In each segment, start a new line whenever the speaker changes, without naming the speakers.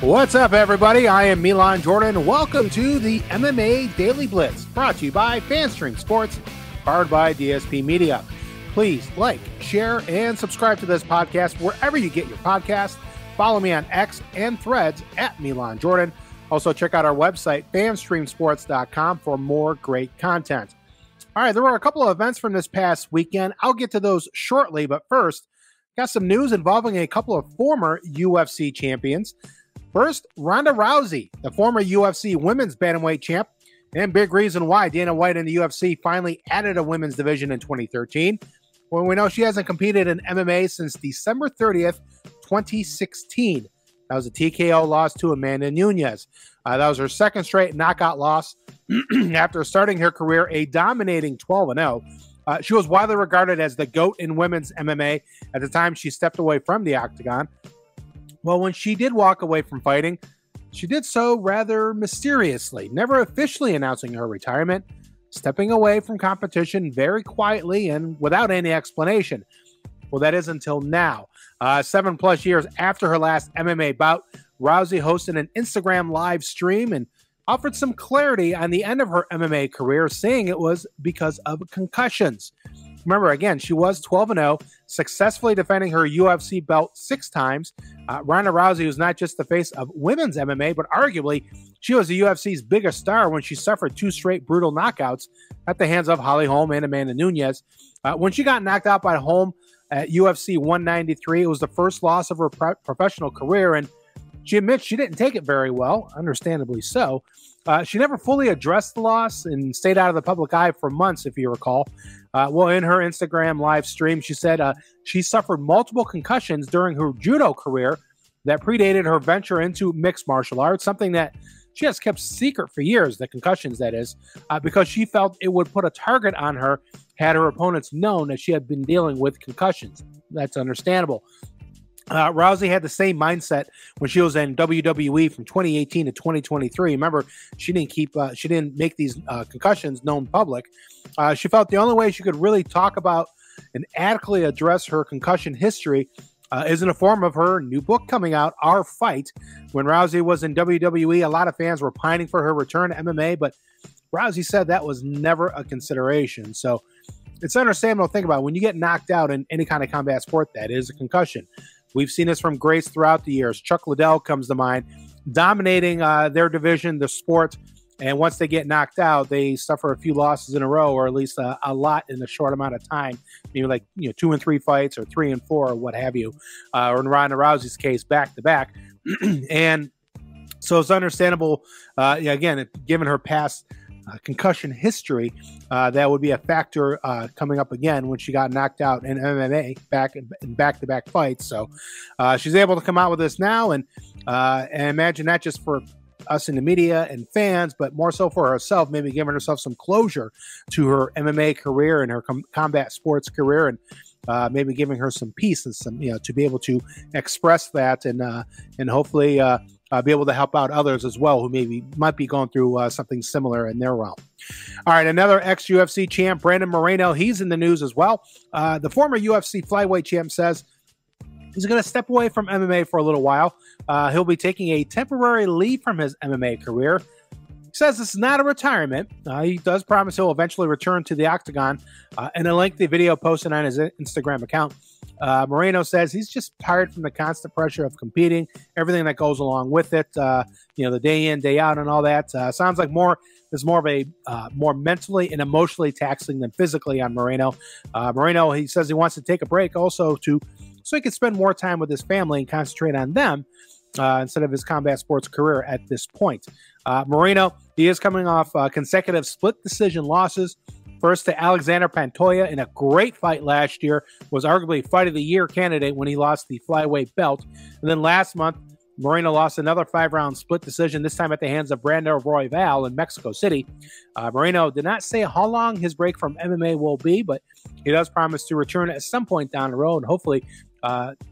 What's up, everybody? I am Milan Jordan. Welcome to the MMA Daily Blitz, brought to you by FanStream Sports, powered by DSP Media. Please like, share, and subscribe to this podcast wherever you get your podcasts. Follow me on X and Threads at Milan Jordan. Also, check out our website, FanStreamSports.com, for more great content. All right, there were a couple of events from this past weekend. I'll get to those shortly, but first, got some news involving a couple of former UFC champions. First, Ronda Rousey, the former UFC women's bantamweight champ, and big reason why Dana White and the UFC finally added a women's division in 2013, when we know she hasn't competed in MMA since December 30th, 2016. That was a TKO loss to Amanda Nunes. That was her second straight knockout loss after starting her career a dominating 12-0. She was widely regarded as the GOAT in women's MMA at the time she stepped away from the octagon. Well, when she did walk away from fighting, she did so rather mysteriously, never officially announcing her retirement, stepping away from competition very quietly and without any explanation. Well, that is until now. 7+ years after her last MMA bout, Rousey hosted an Instagram live stream and offered some clarity on the end of her MMA career, saying it was because of concussions. Remember, again, she was 12-0, successfully defending her UFC belt 6 times. Ronda Rousey was not just the face of women's MMA, but arguably she was the UFC's biggest star when she suffered 2 straight brutal knockouts at the hands of Holly Holm and Amanda Nunes. When she got knocked out by Holm at UFC 193, it was the first loss of her professional career, and she admits she didn't take it very well, understandably so. She never fully addressed the loss and stayed out of the public eye for months, if you recall. Well, in her Instagram live stream, she said she suffered multiple concussions during her judo career that predated her venture into mixed martial arts, something that she has kept secret for years, the concussions, that is, because she felt it would put a target on her had her opponents known that she had been dealing with concussions. That's understandable. Rousey had the same mindset when she was in WWE from 2018 to 2023. Remember, she didn't make these concussions known public. She felt the only way she could really talk about and adequately address her concussion history is in the form of her new book coming out, Our Fight. When Rousey was in WWE, a lot of fans were pining for her return to MMA, but Rousey said that was never a consideration. So it's understandable to think about when you get knocked out in any kind of combat sport, that is a concussion. We've seen this from greats throughout the years. Chuck Liddell comes to mind, dominating their division, the sport, and once they get knocked out, they suffer a few losses in a row, or at least a lot in a short amount of time. Maybe like 2 and 3 fights, or 3 and 4, or what have you. Or in Ronda Rousey's case, back to back. And so it's understandable. Again, given her past concussion history, that would be a factor coming up again when she got knocked out in MMA in back-to-back fights. So she's able to come out with this now, and imagine not just for us in the media and fans, but more so for herself, maybe giving herself some closure to her MMA career and her combat sports career, and maybe giving her some peace and some, to be able to express that and hopefully be able to help out others as well who might be going through something similar in their realm. All right, another ex-UFC champ, Brandon Moreno, he's in the news as well. The former UFC flyweight champ says he's going to step away from MMA for a little while. He'll be taking a temporary leave from his MMA career. He says this is not a retirement. He does promise he'll eventually return to the octagon. In a lengthy video posted on his Instagram account, Moreno says he's just tired from the constant pressure of competing, everything that goes along with it, the day in, day out and all that. Sounds like more of a more mentally and emotionally taxing than physically on Moreno. Moreno, he says he wants to take a break also so he can spend more time with his family and concentrate on them instead of his combat sports career at this point. Moreno, he is coming off consecutive split decision losses. First to Alexander Pantoja in a great fight last year, was arguably Fight of the Year candidate when he lost the flyweight belt. And then last month, Moreno lost another 5-round split decision, this time at the hands of Brando Royval in Mexico City. Moreno did not say how long his break from MMA will be, but he does promise to return at some point down the road and hopefully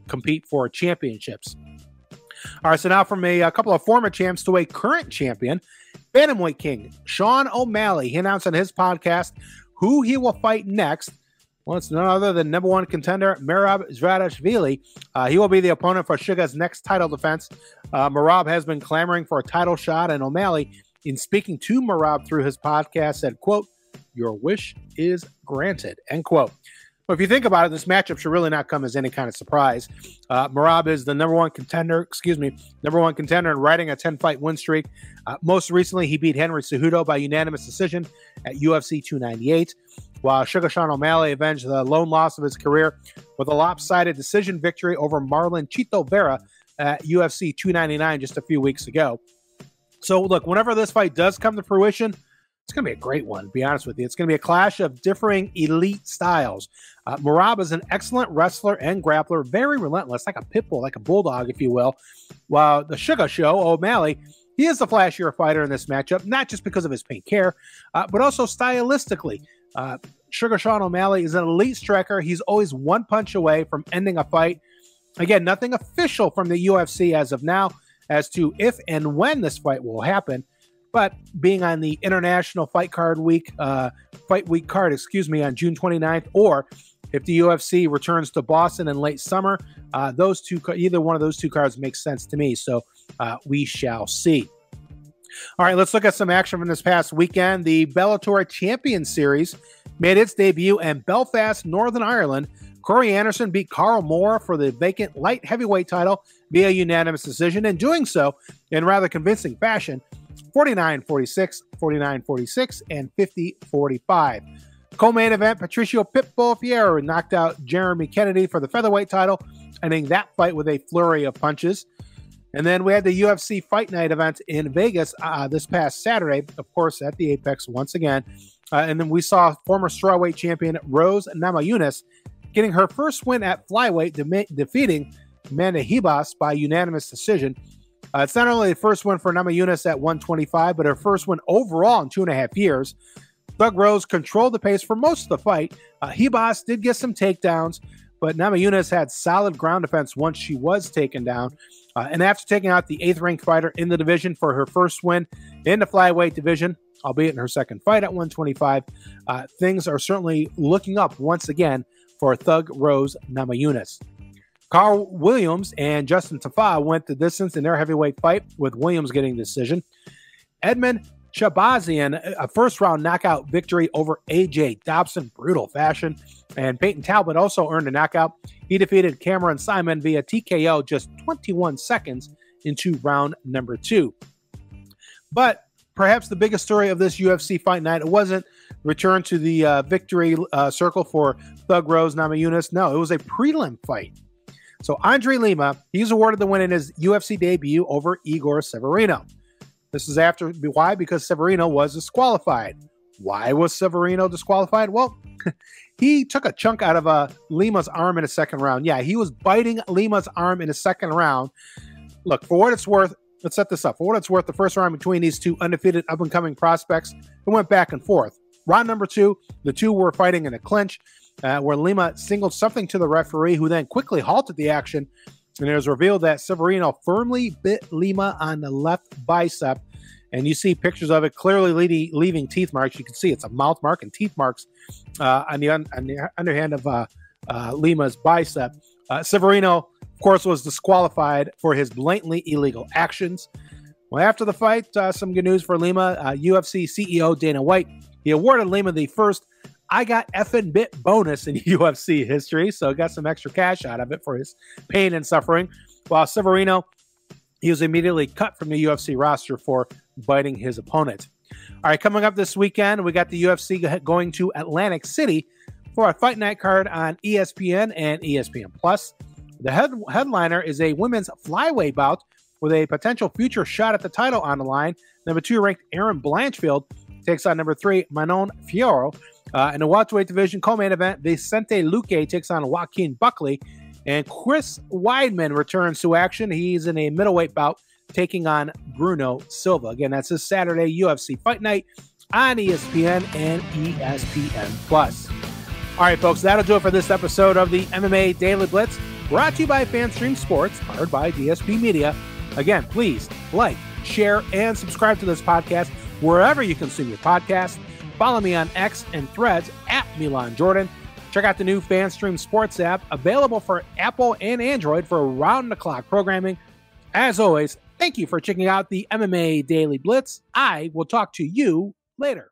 compete for championships. All right, so now from a couple of former champs to a current champion, Bantamweight King Sean O'Malley. He announced on his podcast who he will fight next. Well, it's none other than number one contender Merab Zradashvili. He will be the opponent for Suga's next title defense. Merab has been clamoring for a title shot, and O'Malley, in speaking to Merab through his podcast, said, quote, "Your wish is granted," end quote. Well, if you think about it, this matchup should really not come as any kind of surprise. Merab is the number one contender and riding a 10-fight win streak. Most recently, he beat Henry Cejudo by unanimous decision at UFC 298, while Sugar Sean O'Malley avenged the lone loss of his career with a lopsided decision victory over Marlon Chito Vera at UFC 299 just a few weeks ago. So, look, whenever this fight does come to fruition, it's going to be a great one, to be honest with you. It's going to be a clash of differing elite styles. Merab is an excellent wrestler and grappler, very relentless, like a pit bull, like a bulldog, if you will. While the Sugar Show, O'Malley, he is the flashier fighter in this matchup, not just because of his pink hair, but also stylistically. Sugar Sean O'Malley is an elite striker. He's always one punch away from ending a fight. Again, nothing official from the UFC as of now as to if and when this fight will happen. But being on the International Fight Week card, on June 29th, or if the UFC returns to Boston in late summer, either one of those two cards makes sense to me. So we shall see. All right, let's look at some action from this past weekend. The Bellator Champion Series made its debut in Belfast, Northern Ireland. Corey Anderson beat Carl Moore for the vacant light heavyweight title via unanimous decision, and doing so in rather convincing fashion. 49-46, 49-46, and 50-45. Co-main event, Patricio Pitbull Fierro knocked out Jeremy Kennedy for the featherweight title, ending that fight with a flurry of punches. And then we had the UFC Fight Night event in Vegas this past Saturday, of course, at the Apex once again. And then we saw former strawweight champion Rose Namajunas getting her first win at flyweight, defeating Amanda Ribas by unanimous decision. It's not only the first win for Namajunas at 125, but her first win overall in 2.5 years. Thug Rose controlled the pace for most of the fight. Ribas did get some takedowns, but Namajunas had solid ground defense once she was taken down. And after taking out the 8th-ranked fighter in the division for her first win in the flyweight division, albeit in her second fight at 125, things are certainly looking up once again for Thug Rose Namajunas. Carl Williams and Justin Tafa went the distance in their heavyweight fight, with Williams getting the decision. Edmund Shabazian, a first-round knockout victory over A.J. Dobson, brutal fashion. And Peyton Talbot also earned a knockout. He defeated Cameron Simon via TKO just 21 seconds into round number 2. But perhaps the biggest story of this UFC Fight Night, it wasn't return to the victory circle for Thug Rose Namajunas. No, it was a prelim fight. So Andre Lima, he's awarded the win in his UFC debut over Igor Severino. This is why? Because Severino was disqualified. Why was Severino disqualified? Well, he took a chunk out of Lima's arm in the second round. Yeah, he was biting Lima's arm in the second round. Look, for what it's worth, let's set this up. For what it's worth, the first round between these two undefeated up-and-coming prospects, it went back and forth. Round number 2, the two were fighting in a clinch, where Lima singled something to the referee, who then quickly halted the action. And it was revealed that Severino firmly bit Lima on the left bicep. And you see pictures of it clearly leaving teeth marks. You can see it's a mouth mark and teeth marks on the underhand of Lima's bicep. Severino, of course, was disqualified for his blatantly illegal actions. Well, after the fight, some good news for Lima. UFC CEO Dana White, he awarded Lima the first I got effing bit bonus in UFC history, so got some extra cash out of it for his pain and suffering. While Severino, he was immediately cut from the UFC roster for biting his opponent. All right, coming up this weekend, we got the UFC going to Atlantic City for a fight night card on ESPN and ESPN+. The headliner is a women's flyweight bout with a potential future shot at the title on the line. Number 2 ranked Erin Blanchfield takes on number 3 Manon Fiorot. In the welterweight division co-main event, Vicente Luque takes on Joaquin Buckley, and Chris Weidman returns to action. He's in a middleweight bout taking on Bruno Silva. Again, that's this Saturday UFC Fight Night on ESPN and ESPN+. All right, folks, that'll do it for this episode of the MMA Daily Blitz, brought to you by FanStream Sports, powered by DSP Media. Again, please like, share, and subscribe to this podcast wherever you consume your podcast. Follow me on X and Threads at Milan Jordan. Check out the new FanStream Sports app, available for Apple and Android for round-the-clock programming. As always, thank you for checking out the MMA Daily Blitz. I will talk to you later.